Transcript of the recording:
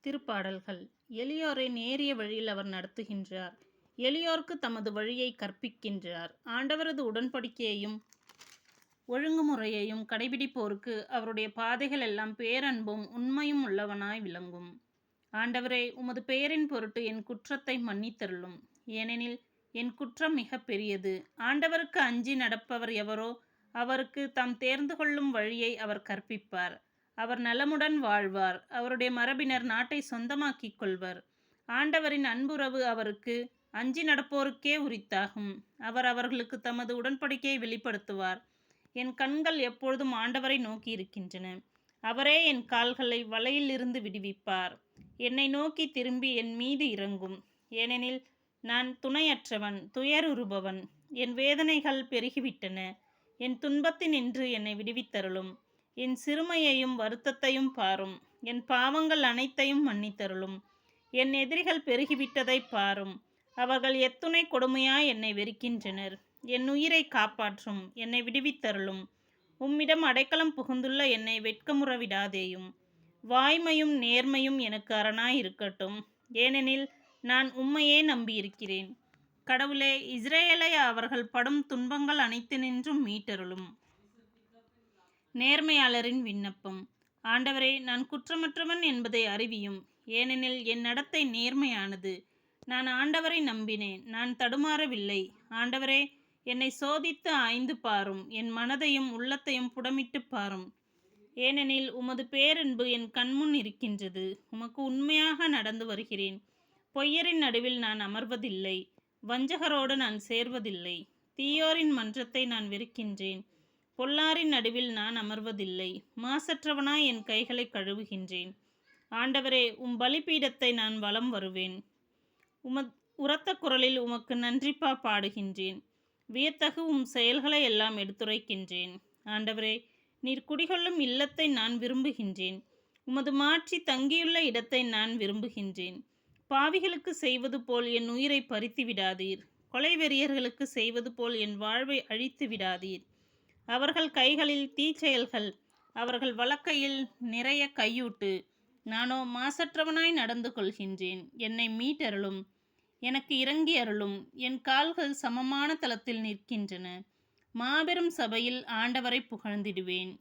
திருப்பாடல்கள். எளியோரை நேரிய வழியில் அவர் நடத்துகின்றார். எளியோர்க்கு தமது வழியை கற்பிக்கின்றார். ஆண்டவரது உடன்படிக்கையையும் ஒழுங்குமுறையையும் கடைபிடிப்போருக்கு அவருடைய பாதைகள் எல்லாம் பேரன்பும் உண்மையும் உள்ளவனாய் விளங்கும். ஆண்டவரே, உமது பெயரின் பொருட்டு என் குற்றத்தை மன்னித்தருளும். ஏனெனில் என் குற்றம் மிக பெரியது. ஆண்டவருக்கு அஞ்சி நடப்பவர் எவரோ அவருக்கு தாம் தேர்ந்து கொள்ளும் வழியை அவர் கற்பிப்பார். அவர் நலமுடன் வாழ்வார். அவருடைய மரபினர் நாட்டை சொந்தமாக்கிக் கொள்வர். ஆண்டவரின் அன்புறவு அவருக்கு அஞ்சி நடப்போருக்கே உரித்தாகும். அவர் அவர்களுக்கு தமது உடன்படிக்கையை வெளிப்படுத்துவார். என் கண்கள் எப்பொழுதும் ஆண்டவரை நோக்கி இருக்கின்றன. அவரே என் கால்களை வலையிலிருந்து விடுவிப்பார். என்னை நோக்கி திரும்பி என் மீது இறங்கும். ஏனெனில் நான் துணையற்றவன், துயருறுபவன். என் வேதனைகள் பெருகிவிட்டன. என் துன்பத்தினின்று என்னை விடுவித்தருளும். என் சிறுமையையும் வருத்தத்தையும் பாரும். என் பாவங்கள் அனைத்தையும் மன்னித்தருளும். என் எதிரிகள் பெருகிவிட்டதை பாரும். அவர்கள் எத்துணை கொடுமையாய் என்னை வெறுக்கின்றனர். என் உயிரை காப்பாற்றும். என்னை விடுவித்தருளும். உம்மிடம் அடைக்கலம் புகுந்துள்ள என்னை வெட்கமுற விடாதேயும். வாய்மையும் நேர்மையும் எனக்கு அரணாய் இருக்கட்டும். ஏனெனில் நான் உம்மையே நம்பியிருக்கிறேன். கடவுளே, இஸ்ரேலை அவர்கள் படும் துன்பங்கள் அனைத்தினின்றும் மீட்டருளும். நேர்மையாளரின் விண்ணப்பம். ஆண்டவரே, நான் குற்றமற்றவன் என்பதை அறிவியும். ஏனெனில் என் நடத்தை நேர்மையானது. நான் ஆண்டவரை நம்பினேன், நான் தடுமாறவில்லை. ஆண்டவரே, என்னை சோதித்து ஆய்ந்து பாரும். என் மனதையும் உள்ளத்தையும் புடமிட்டு பாரும். ஏனெனில் உமது பேரன்பு என் கண்முன் இருக்கின்றது. உமக்கு உண்மையாக நடந்து வருகிறேன். பொய்யரின் நடுவில் நான் அமர்வதில்லை. வஞ்சகரோடு நான் சேர்வதில்லை. தீயோரின் மன்றத்தை நான் வெறுக்கின்றேன். பொல்லாரின் நடுவில் நான் அமர்வதில்லை. மாசற்றவனாய் என் கைகளை கழுவுகின்றேன். ஆண்டவரே, உம் பலிபீடத்தை நான் வலம் வருவேன். உரத்த குரலில் உமக்கு நன்றிப்பா பாடுகின்றேன். வியத்தகு உம் செயல்களை எல்லாம் எடுத்துரைக்கின்றேன். ஆண்டவரே, நீர் குடிகொள்ளும் இல்லத்தை நான் விரும்புகின்றேன். உமது மாட்சி தங்கியுள்ள இடத்தை நான் விரும்புகின்றேன். பாவிகளுக்கு செய்வது போல் என் உயிரை பறித்து விடாதீர். கொலைவெறியர்களுக்கு செய்வது போல் என் வாழ்வை அழித்து விடாதீர். அவர்கள் கைகளில் தீச்செயல்கள், அவர்கள் வலக்கையில் நிறைய கையூட்டு. நானோ மாசற்றவனாய் நடந்து கொள்கின்றேன். என்னை மீட்டருளும். எனக்கு இறங்கி அருளும். என் கால்கள் சமமான தளத்தில் நிற்கின்றன. மாபெரும் சபையில் ஆண்டவரை புகழ்ந்திடுவேன்.